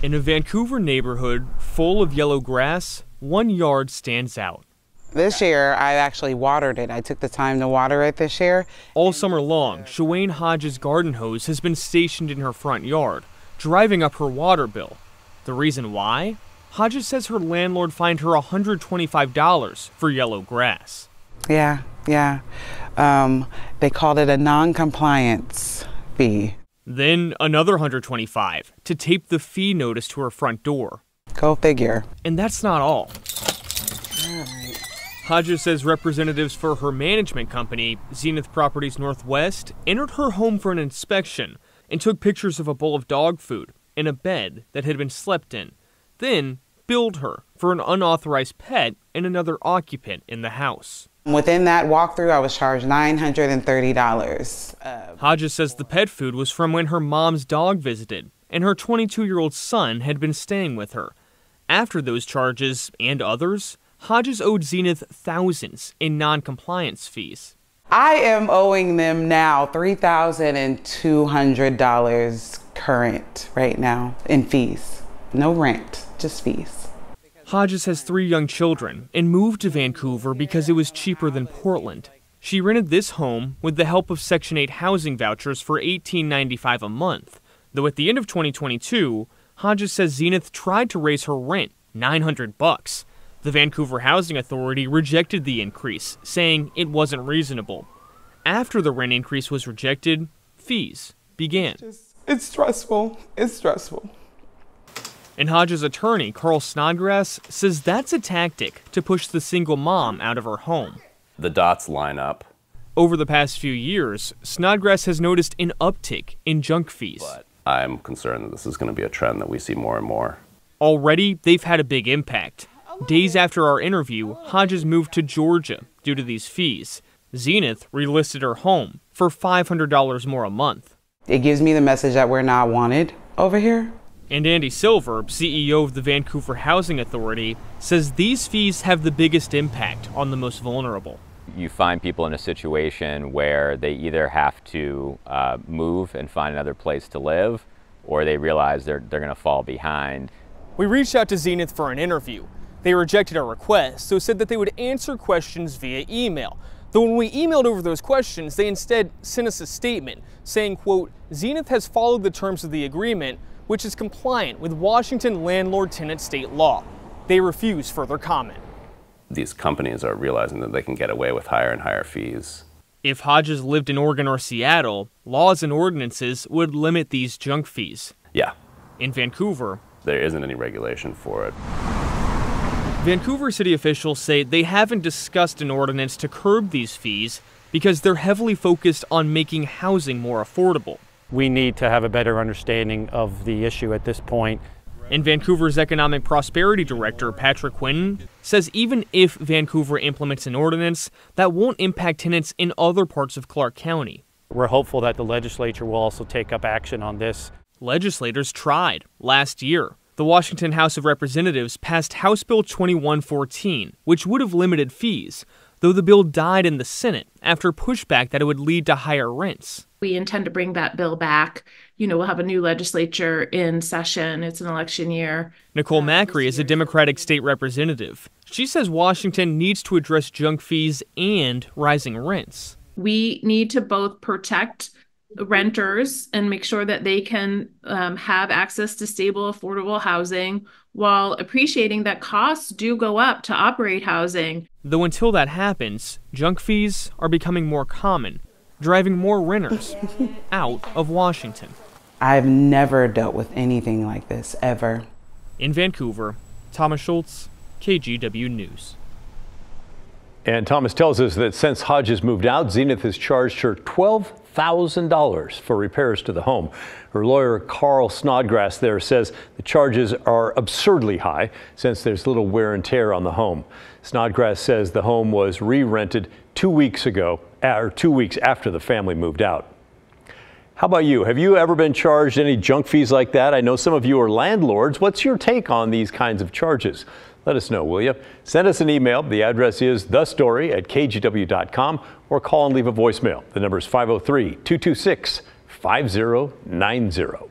In a Vancouver neighborhood full of yellow grass, one yard stands out. This year, I actually watered it. I took the time to water it this year. All summer long, Shawayne Hodges' garden hose has been stationed in her front yard, driving up her water bill. The reason why? Hodges says her landlord fined her $125 for yellow grass. Yeah. They called it a non-compliance fee. Then another $125 to tape the fee notice to her front door. Go figure. And that's not all. Hodges says representatives for her management company, Zenith Properties Northwest, entered her home for an inspection and took pictures of a bowl of dog food and a bed that had been slept in, then billed her for an unauthorized pet and another occupant in the house. Within that walkthrough, I was charged $930. Hodges says the pet food was from when her mom's dog visited, and her 22-year-old son had been staying with her. After those charges and others, Hodges owed Zenith thousands in non-compliance fees. I am owing them now $3,200 current right now in fees. No rent, just fees. Hodges has 3 young children and moved to Vancouver because it was cheaper than Portland. She rented this home with the help of Section 8 housing vouchers for $18.95 a month, though at the end of 2022, Hodges says Zenith tried to raise her rent $900. The Vancouver Housing Authority rejected the increase, saying it wasn't reasonable. After the rent increase was rejected, fees began. It's stressful. It's stressful. And Hodges' attorney, Carl Snodgrass, says that's a tactic to push the single mom out of her home. The dots line up. Over the past few years, Snodgrass has noticed an uptick in junk fees. But I'm concerned that this is going to be a trend that we see more and more. Already, they've had a big impact. Days after our interview, Hodges moved to Georgia due to these fees. Zenith relisted her home for $500 more a month. It gives me the message that we're not wanted over here. And Andy Silver, CEO of the Vancouver Housing Authority, says these fees have the biggest impact on the most vulnerable. You find people in a situation where they either have to move and find another place to live, or they realize they're going to fall behind. We reached out to Zenith for an interview. They rejected our request, so said that they would answer questions via email. Though when we emailed over those questions, they instead sent us a statement saying, quote, Zenith has followed the terms of the agreement, which is compliant with Washington landlord-tenant state law. They refuse further comment. These companies are realizing that they can get away with higher and higher fees. If Hodges lived in Oregon or Seattle, laws and ordinances would limit these junk fees. Yeah. In Vancouver, there isn't any regulation for it. Vancouver city officials say they haven't discussed an ordinance to curb these fees because they're heavily focused on making housing more affordable. We need to have a better understanding of the issue at this point. And Vancouver's Economic Prosperity Director, Patrick Quinton, says even if Vancouver implements an ordinance, that won't impact tenants in other parts of Clark County. We're hopeful that the legislature will also take up action on this. Legislators tried last year. The Washington House of Representatives passed House Bill 2114, which would have limited fees, though the bill died in the Senate after pushback that it would lead to higher rents. We intend to bring that bill back. We'll have a new legislature in session. It's an election year. Nicole Macri is a Democratic state representative. She says Washington needs to address junk fees and rising rents. We need to both protect renters and make sure that they can have access to stable, affordable housing while appreciating that costs do go up to operate housing. Though until that happens, junk fees are becoming more common, driving more renters out of Washington. I've never dealt with anything like this, ever. In Vancouver, Thomas Schultz, KGW News. And Thomas tells us that since Hodges moved out, Zenith has charged her $12,000 for repairs to the home. Her lawyer, Carl Snodgrass, there says the charges are absurdly high since there's little wear and tear on the home. Snodgrass says the home was re-rented 2 weeks ago, or 2 weeks after the family moved out. How about you? Have you ever been charged any junk fees like that? I know some of you are landlords. What's your take on these kinds of charges? Let us know, will you? Send us an email. The address is thestory@kgw.com, or call and leave a voicemail. The number is 503-226-5090.